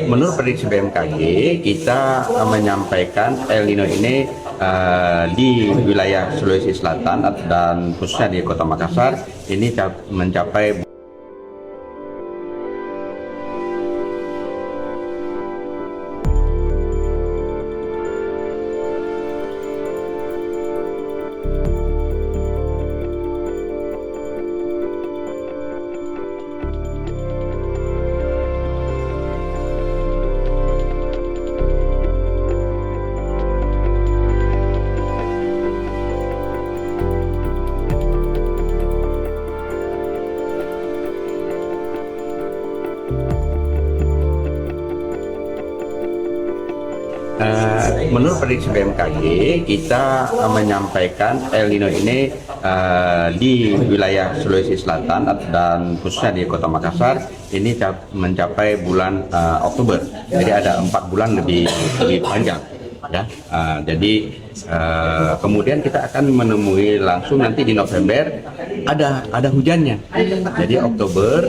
Menurut prediksi BMKG, kita menyampaikan El Nino ini di wilayah Sulawesi Selatan dan khususnya di Kota Makassar ini mencapai menurut prediksi BMKG, kita menyampaikan El Nino ini di wilayah Sulawesi Selatan dan khususnya di Kota Makassar ini mencapai bulan Oktober. Jadi ada 4 bulan lebih panjang. Ya, jadi kemudian kita akan menemui langsung nanti di November ada hujannya. Jadi Oktober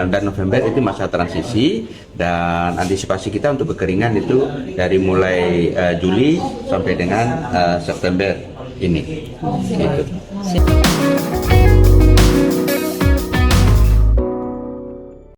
dan November itu masa transisi dan antisipasi kita untuk kekeringan itu dari mulai Juli sampai dengan September ini. Gitu.